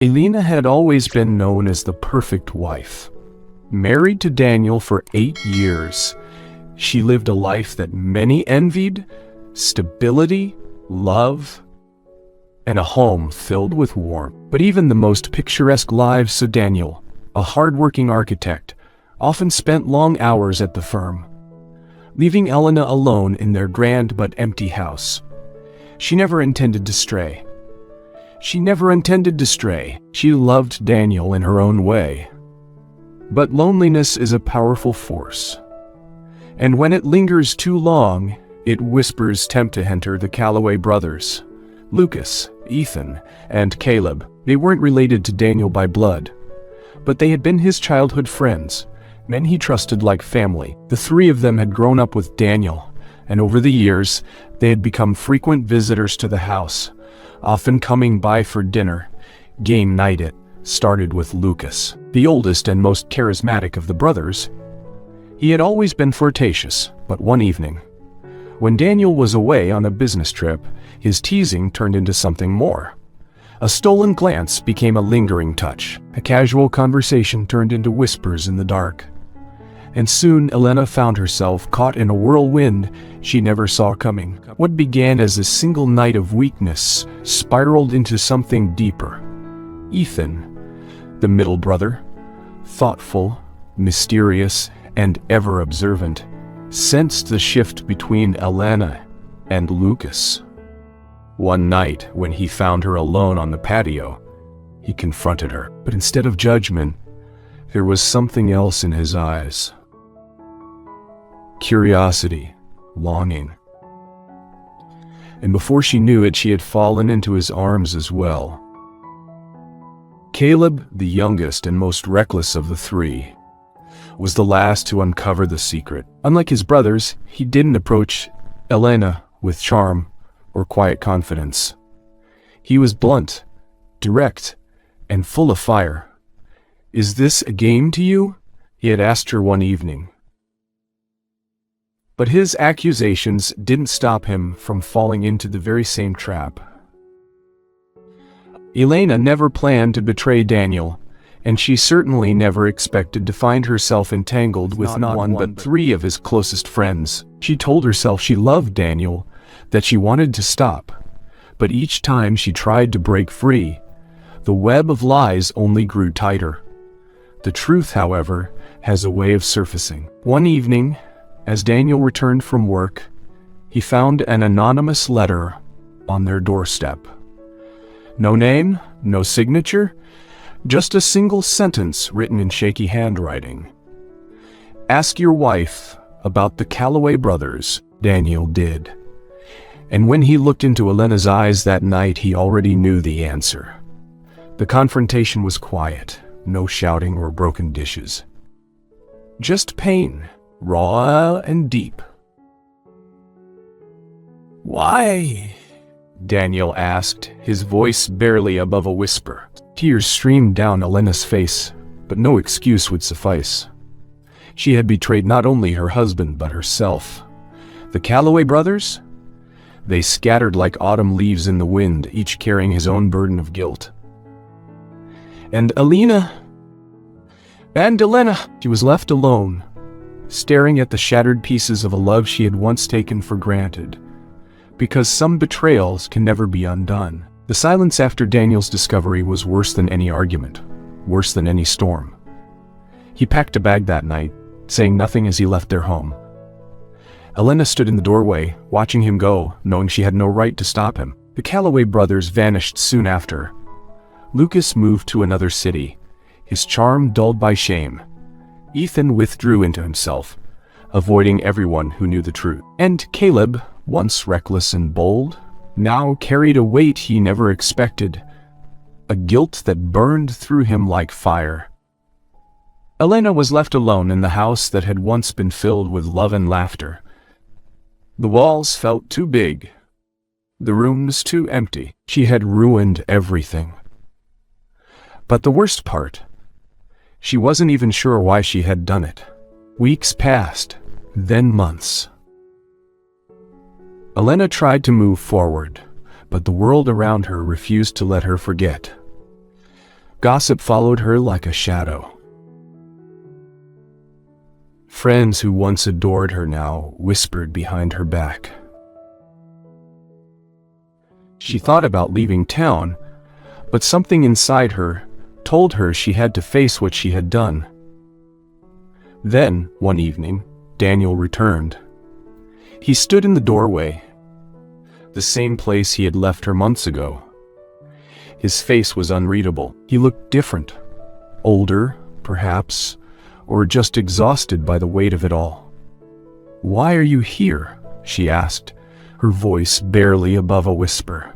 Elena had always been known as the perfect wife. Married to Daniel for 8 years, she lived a life that many envied: stability, love, and a home filled with warmth. But even the most picturesque lives of Daniel, a hard-working architect, often spent long hours at the firm, leaving Elena alone in their grand but empty house. She never intended to stray. She loved Daniel in her own way. But loneliness is a powerful force. And when it lingers too long, it whispers tempt to enter the Calloway brothers. Lucas, Ethan, and Caleb. They weren't related to Daniel by blood, but they had been his childhood friends, men he trusted like family. The three of them had grown up with Daniel, and over the years, they had become frequent visitors to the house, often coming by for dinner. Game night it started with Lucas, the oldest and most charismatic of the brothers. He had always been flirtatious, but one evening, when Daniel was away on a business trip, his teasing turned into something more. A stolen glance became a lingering touch. A casual conversation turned into whispers in the dark. And soon Elena found herself caught in a whirlwind she never saw coming. What began as a single night of weakness spiraled into something deeper. Ethan, the middle brother, thoughtful, mysterious, and ever observant, sensed the shift between Elena and Lucas. One night, when he found her alone on the patio, he confronted her. But instead of judgment, there was something else in his eyes. Curiosity, longing. And before she knew it, she had fallen into his arms as well. Caleb, the youngest and most reckless of the three, was the last to uncover the secret. Unlike his brothers, he didn't approach Elena with charm or quiet confidence. He was blunt, direct, and full of fire. "Is this a game to you?" he had asked her one evening. But his accusations didn't stop him from falling into the very same trap. Elena never planned to betray Daniel, and she certainly never expected to find herself entangled with not one but 3 of his closest friends. She told herself she loved Daniel, that she wanted to stop, but each time she tried to break free, the web of lies only grew tighter. The truth, however, has a way of surfacing. One evening, as Daniel returned from work, he found an anonymous letter on their doorstep. No name, no signature, just a single sentence written in shaky handwriting. "Ask your wife about the Calloway brothers." Daniel did. And when he looked into Elena's eyes that night, he already knew the answer. The confrontation was quiet, no shouting or broken dishes. Just pain, raw and deep. "Why?" Daniel asked, his voice barely above a whisper. Tears streamed down Elena's face, but no excuse would suffice. She had betrayed not only her husband but herself. The Calloway brothers? They scattered like autumn leaves in the wind, each carrying his own burden of guilt. And Elena, she was left alone, staring at the shattered pieces of a love she had once taken for granted, because some betrayals can never be undone. The silence after Daniel's discovery was worse than any argument, worse than any storm. He packed a bag that night, saying nothing as he left their home. Elena stood in the doorway, watching him go, knowing she had no right to stop him. The Calloway brothers vanished soon after. Lucas moved to another city, his charm dulled by shame. Ethan withdrew into himself, avoiding everyone who knew the truth. And Caleb, once reckless and bold, now carried a weight he never expected, a guilt that burned through him like fire. Elena was left alone in the house that had once been filled with love and laughter. The walls felt too big, the rooms too empty. She had ruined everything. But the worst part, she wasn't even sure why she had done it. Weeks passed, then months. Elena tried to move forward, but the world around her refused to let her forget. Gossip followed her like a shadow. Friends who once adored her now whispered behind her back. She thought about leaving town, but something inside her told her she had to face what she had done. Then, one evening, Daniel returned. He stood in the doorway, the same place he had left her months ago. His face was unreadable. He looked different, older, perhaps, or just exhausted by the weight of it all. "Why are you here?" she asked, her voice barely above a whisper.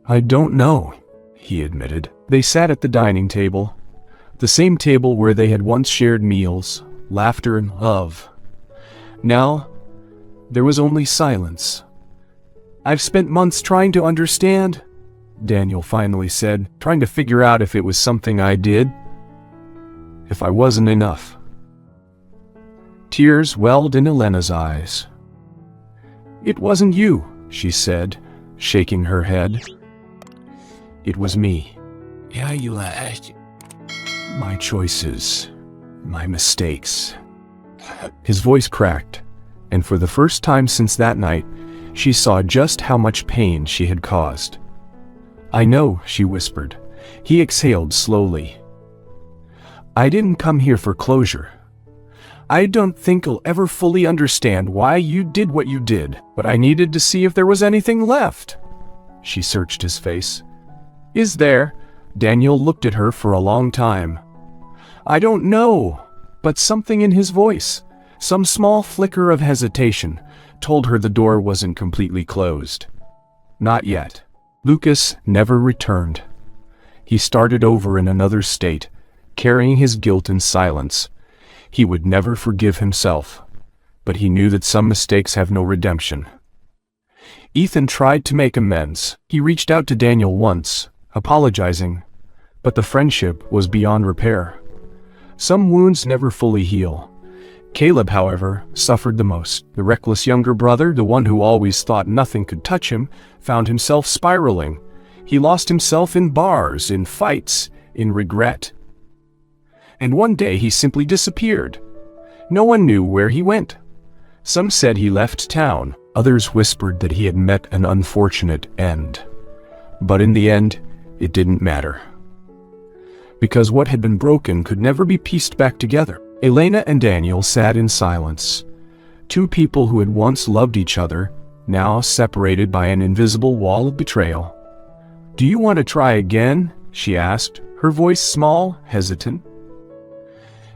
"I don't know," he admitted. They sat at the dining table, the same table where they had once shared meals, laughter, and love. Now, there was only silence. "I've spent months trying to understand," Daniel finally said, "trying to figure out if it was something I did, if I wasn't enough." Tears welled in Elena's eyes. "It wasn't you," she said, shaking her head. "It was me. My choices, my mistakes." His voice cracked, and for the first time since that night, she saw just how much pain she had caused. "I know," she whispered. He exhaled slowly. "I didn't come here for closure. I don't think I'll ever fully understand why you did what you did, but I needed to see if there was anything left." She searched his face. "Is there?" Daniel looked at her for a long time. "I don't know," but something in his voice, some small flicker of hesitation, told her the door wasn't completely closed. Not yet. Lucas never returned. He started over in another state, carrying his guilt in silence. He would never forgive himself, but he knew that some mistakes have no redemption. Ethan tried to make amends. He reached out to Daniel once, apologizing, but the friendship was beyond repair. Some wounds never fully heal. Caleb, however, suffered the most. The reckless younger brother, the one who always thought nothing could touch him, found himself spiraling. He lost himself in bars, in fights, in regret. And one day he simply disappeared. No one knew where he went. Some said he left town. Others whispered that he had met an unfortunate end. But in the end, it didn't matter. Because what had been broken could never be pieced back together. Elena and Daniel sat in silence. Two people who had once loved each other, now separated by an invisible wall of betrayal. "Do you want to try again?" she asked, her voice small, hesitant.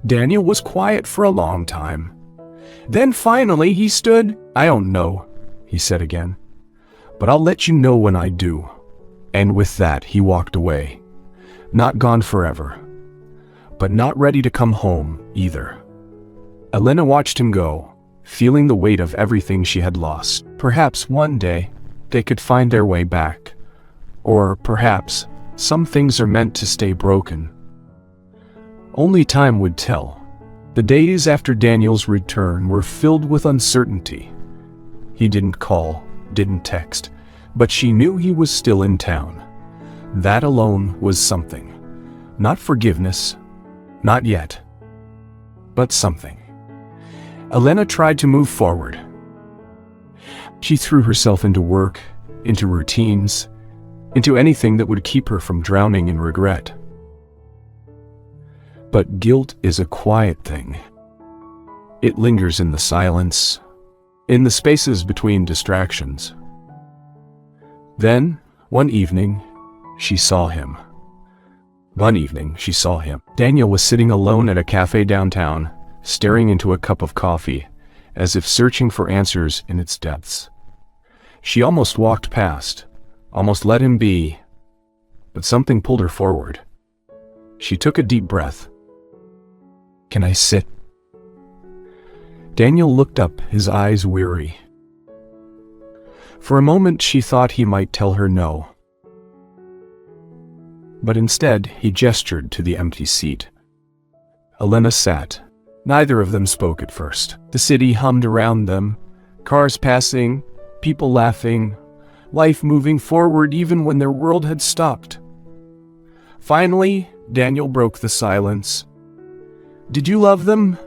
Daniel was quiet for a long time. Then finally he stood. "I don't know," he said again, "but I'll let you know when I do." And with that he walked away. Not gone forever, but not ready to come home either. Elena watched him go, feeling the weight of everything she had lost. Perhaps one day they could find their way back. Or perhaps some things are meant to stay broken. Only time would tell. The days after Daniel's return were filled with uncertainty. He didn't call, didn't text, but she knew he was still in town. That alone was something. Not forgiveness, not yet, but something. Elena tried to move forward. She threw herself into work, into routines, into anything that would keep her from drowning in regret. But guilt is a quiet thing. It lingers in the silence, in the spaces between distractions. Then, one evening, she saw him. Daniel was sitting alone at a cafe downtown, staring into a cup of coffee, as if searching for answers in its depths. She almost walked past, almost let him be, but something pulled her forward. She took a deep breath. "Can I sit?" Daniel looked up, his eyes weary. For a moment she thought he might tell her no. But instead he gestured to the empty seat. Elena sat. Neither of them spoke at first. The city hummed around them, cars passing, people laughing, life moving forward even when their world had stopped. Finally, Daniel broke the silence. "Did you love them?"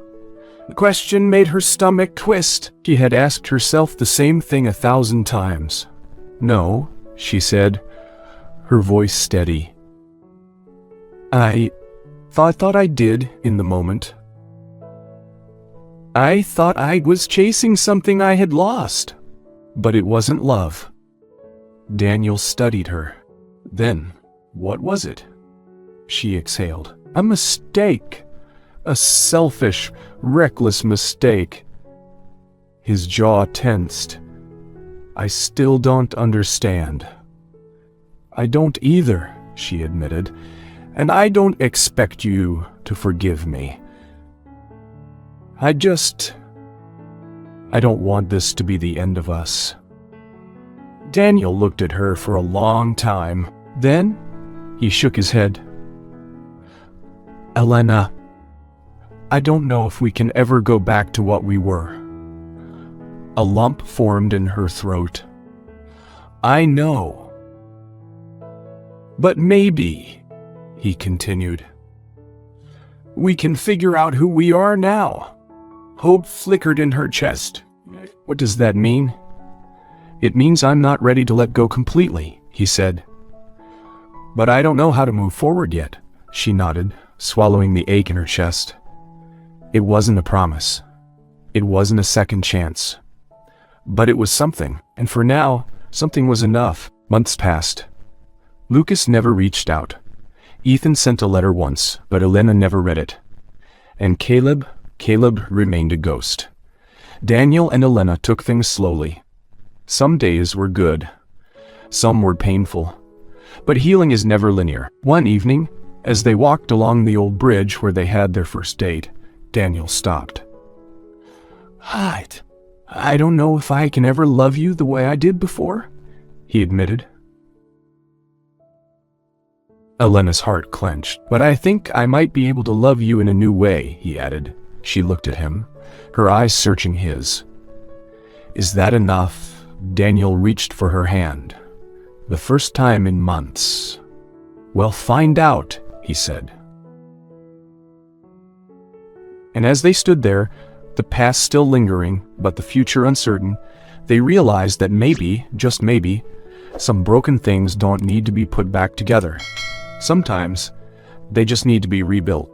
The question made her stomach twist. She had asked herself the same thing 1,000 times. "No," she said, her voice steady. I thought I did in the moment. I thought I was chasing something I had lost. But it wasn't love." Daniel studied her. "Then, what was it?" She exhaled. "A mistake. A selfish, reckless mistake." His jaw tensed. "I still don't understand." "I don't either," she admitted, "and I don't expect you to forgive me. I don't want this to be the end of us." Daniel looked at her for a long time. Then, he shook his head. "Elena, I don't know if we can ever go back to what we were." A lump formed in her throat. "I know. But maybe," he continued, "we can figure out who we are now." Hope flickered in her chest. "What does that mean?" "It means I'm not ready to let go completely," he said. "But I don't know how to move forward yet," she nodded, swallowing the ache in her chest. It wasn't a promise. It wasn't a second chance. But it was something, and for now, something was enough. Months passed. Lucas never reached out. Ethan sent a letter once, but Elena never read it. And Caleb remained a ghost. Daniel and Elena took things slowly. Some days were good. Some were painful. But healing is never linear. One evening, as they walked along the old bridge where they had their first date, Daniel stopped. I don't know if I can ever love you the way I did before," he admitted. Elena's heart clenched. "But I think I might be able to love you in a new way," he added. She looked at him, her eyes searching his. "Is that enough?" Daniel reached for her hand. "The first time in months." "Well, find out," he said. And as they stood there, the past still lingering, but the future uncertain, they realized that maybe, just maybe, some broken things don't need to be put back together. Sometimes, they just need to be rebuilt.